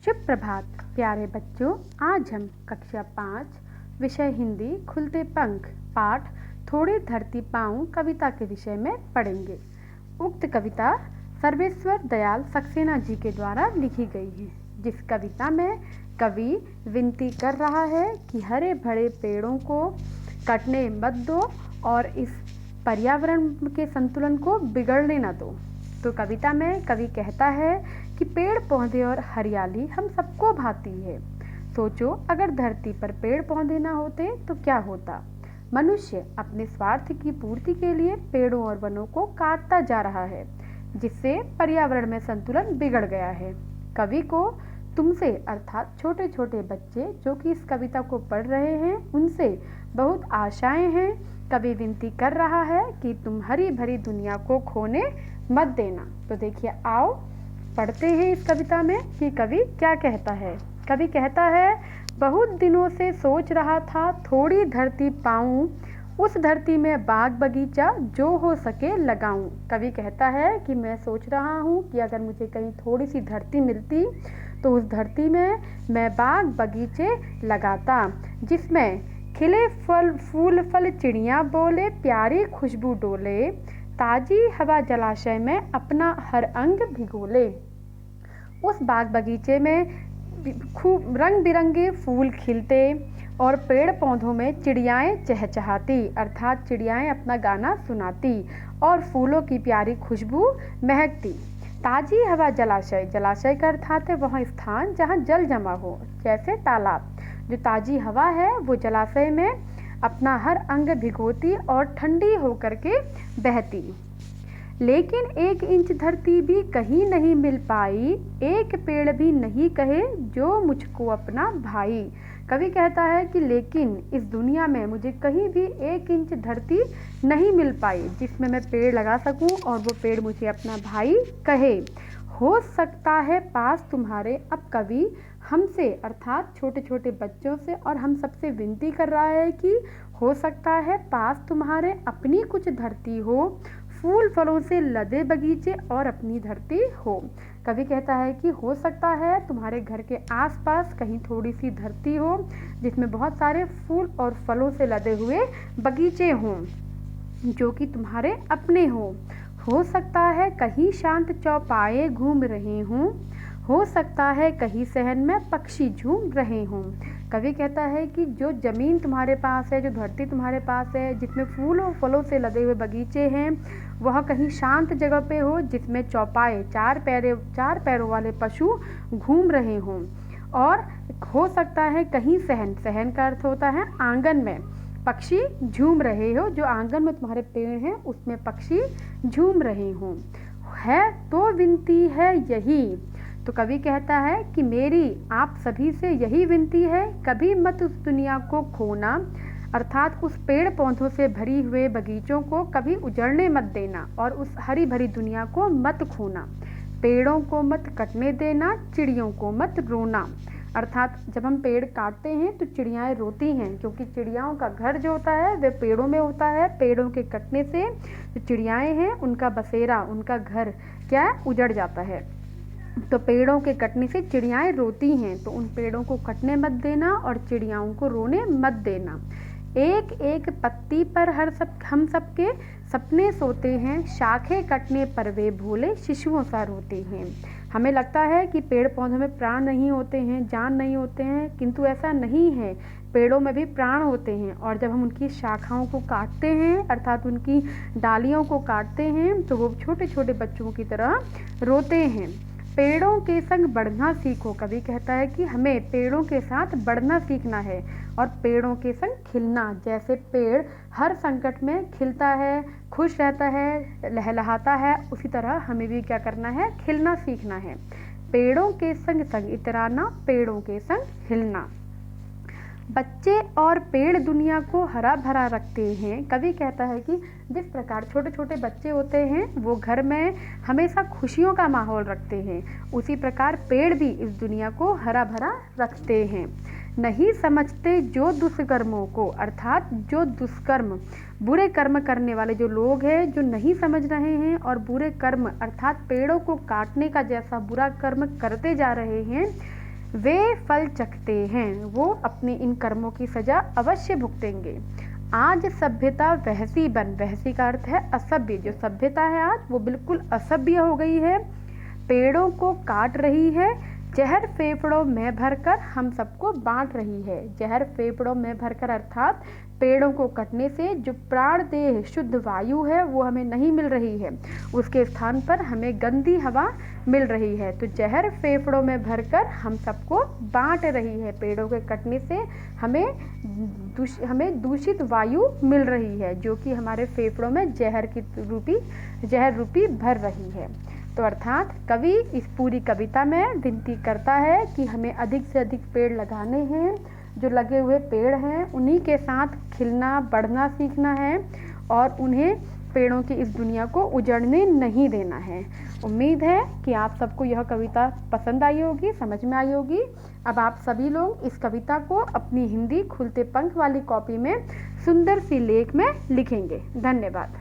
शुभ प्रभात प्यारे बच्चों। आज हम कक्षा 5 विषय हिंदी खुलते पंख पाठ थोड़ी धरती पाऊं कविता के विषय में पढ़ेंगे। उक्त कविता सर्वेश्वर दयाल सक्सेना जी के द्वारा लिखी गई है, जिस कविता में कवि विनती कर रहा है कि हरे भरे पेड़ों को कटने मत दो और इस पर्यावरण के संतुलन को बिगड़ने न दो। तो कविता में कवि कहता है कि पेड़ पौधे और हरियाली हम सबको भाती है। सोचो अगर धरती पर पेड़ पौधे ना होते तो क्या होता। मनुष्य अपने स्वार्थ की पूर्ति के लिए पेड़ों और वनों को काटता जा रहा है, जिससे पर्यावरण में संतुलन बिगड़ गया है। कवि को तुमसे अर्थात छोटे छोटे बच्चे जो कि इस कविता को पढ़ रहे हैं उनसे बहुत आशाएं हैं। कवि विनती कर रहा है कि तुम हरी भरी दुनिया को खोने मत देना। तो देखिए आओ पढ़ते हैं इस कविता में कि कवि क्या कहता है। कवि कहता है, बहुत दिनों से सोच रहा था थोड़ी धरती पाऊं, उस धरती में बाग बगीचा जो हो सके लगाऊं। कवि कहता है कि मैं सोच रहा हूं कि अगर मुझे कहीं थोड़ी सी धरती मिलती तो उस धरती में मैं बाग बगीचे लगाता, जिसमें खिले फल फूल फल चिड़ियाँ बोले, प्यारी खुशबू डोले, ताजी हवा जलाशय में अपना हर अंग भिगोले। उस बाग बगीचे में खूब रंग बिरंगे फूल खिलते और पेड़ पौधों में चिड़ियाएँ चहचहाती, अर्थात चिड़ियाएँ अपना गाना सुनाती और फूलों की प्यारी खुशबू महकती। ताजी हवा जलाशय, जलाशय का अर्थात है वह स्थान जहाँ जल जमा हो, जैसे तालाब। जो ताजी हवा है वो जलाशय में अपना हर अंग भिगोती और ठंडी होकर के बहती। लेकिन 1 इंच धरती भी कहीं नहीं मिल पाई, एक पेड़ भी नहीं कहे जो मुझको अपना भाई। कवि कहता है कि लेकिन इस दुनिया में मुझे कहीं भी 1 इंच धरती नहीं मिल पाई जिसमें मैं पेड़ लगा सकूं और वो पेड़ मुझे अपना भाई कहे। हो सकता है पास तुम्हारे, अब कवि हमसे अर्थात छोटे छोटे बच्चों से और हम सबसे विनती कर रहा है कि हो सकता है पास तुम्हारे अपनी कुछ धरती हो, फूल फलों से लदे बगीचे और अपनी धरती हो। कवि कहता है कि हो सकता है तुम्हारे घर के आसपास कहीं थोड़ी सी धरती हो जिसमें बहुत सारे फूल और फलों से लदे हुए बगीचे हों जो कि तुम्हारे अपने हों। हो सकता है कहीं शांत चौपाए घूम रहे हों, हो सकता है कहीं सहन में पक्षी झूम रहे हों। कवि कहता है कि जो ज़मीन तुम्हारे पास है, जो धरती तुम्हारे पास है जिसमें फूलों फलों से लदे हुए बगीचे हैं, वह कहीं शांत जगह पे हो जिसमें चौपाए 4 पैरों वाले पशु घूम रहे हों। और हो सकता है कहीं सहन, सहन का अर्थ होता है आंगन में पक्षी झूम रहे हो, जो आंगन में तुम्हारे पेड़ हैं उसमें पक्षी झूम रहे हों। है तो विनती है यही। तो कवि कहता है कि मेरी आप सभी से यही विनती है, कभी मत उस दुनिया को खोना, अर्थात उस पेड़ पौधों से भरी हुए बगीचों को कभी उजड़ने मत देना और उस हरी भरी दुनिया को मत खोना। पेड़ों को मत कटने देना, चिड़ियों को मत रोना। अर्थात जब हम पेड़ काटते हैं तो चिड़ियाएँ रोती हैं, क्योंकि चिड़ियाओं का घर जो होता है वह पेड़ों में होता है। पेड़ों के कटने से जो चिड़ियाएँ हैं उनका बसेरा, उनका घर क्या उजड़ जाता है। तो पेड़ों के कटने से चिड़ियाएँ रोती हैं, तो उन पेड़ों को कटने मत देना और चिड़ियाओं को रोने मत देना। एक एक पत्ती पर हम सबके सपने सोते हैं, शाखें कटने पर वे भोले शिशुओं सा रोते हैं। हमें लगता है कि पेड़ पौधों में प्राण नहीं होते हैं, जान नहीं होते हैं, किंतु ऐसा नहीं है। पेड़ों में भी प्राण होते हैं और जब हम उनकी शाखाओं को काटते हैं अर्थात उनकी डालियों को काटते हैं तो वो छोटे छोटे बच्चों की तरह रोते हैं। पेड़ों के संग बढ़ना सीखो। कवि कहता है कि हमें पेड़ों के साथ बढ़ना सीखना है और पेड़ों के संग खिलना। जैसे पेड़ हर संकट में खिलता है, खुश रहता है, लहलहाता है, उसी तरह हमें भी क्या करना है, खिलना सीखना है। पेड़ों के संग संग इतराना, पेड़ों के संग हिलना। बच्चे और पेड़ दुनिया को हरा भरा रखते हैं। कवि कहता है कि जिस प्रकार छोटे छोटे बच्चे होते हैं वो घर में हमेशा खुशियों का माहौल रखते हैं, उसी प्रकार पेड़ भी इस दुनिया को हरा भरा रखते हैं। नहीं समझते जो दुष्कर्मों को, अर्थात जो दुष्कर्म बुरे कर्म करने वाले जो लोग हैं जो नहीं समझ रहे हैं और बुरे कर्म अर्थात पेड़ों को काटने का जैसा बुरा कर्म करते जा रहे हैं, वे फल चखते हैं, वो अपने इन कर्मों की सजा अवश्य भुगतेंगे। आज सभ्यता वहसी वहसी का अर्थ है असभ्य, जो सभ्यता है आज वो बिल्कुल असभ्य हो गई है, पेड़ों को काट रही है, जहर फेफड़ों में भरकर हम सबको बांट रही है। जहर फेफड़ों में भरकर अर्थात पेड़ों को कटने से जो प्राणदेह शुद्ध वायु है वो हमें नहीं मिल रही है, उसके स्थान पर हमें गंदी हवा मिल रही है। तो जहर फेफड़ों में भरकर हम सबको बांट रही है, पेड़ों के कटने से हमें दूषित वायु मिल रही है, जो कि हमारे फेफड़ों में जहर रूपी भर रही है। तो अर्थात कवि इस पूरी कविता में विनती करता है कि हमें अधिक से अधिक पेड़ लगाने हैं, जो लगे हुए पेड़ हैं उन्हीं के साथ खिलना बढ़ना सीखना है और उन्हें पेड़ों की इस दुनिया को उजड़ने नहीं देना है। उम्मीद है कि आप सबको यह कविता पसंद आई होगी, समझ में आई होगी। अब आप सभी लोग इस कविता को अपनी हिंदी खुलते पंख वाली कॉपी में सुंदर सी लेख में लिखेंगे। धन्यवाद।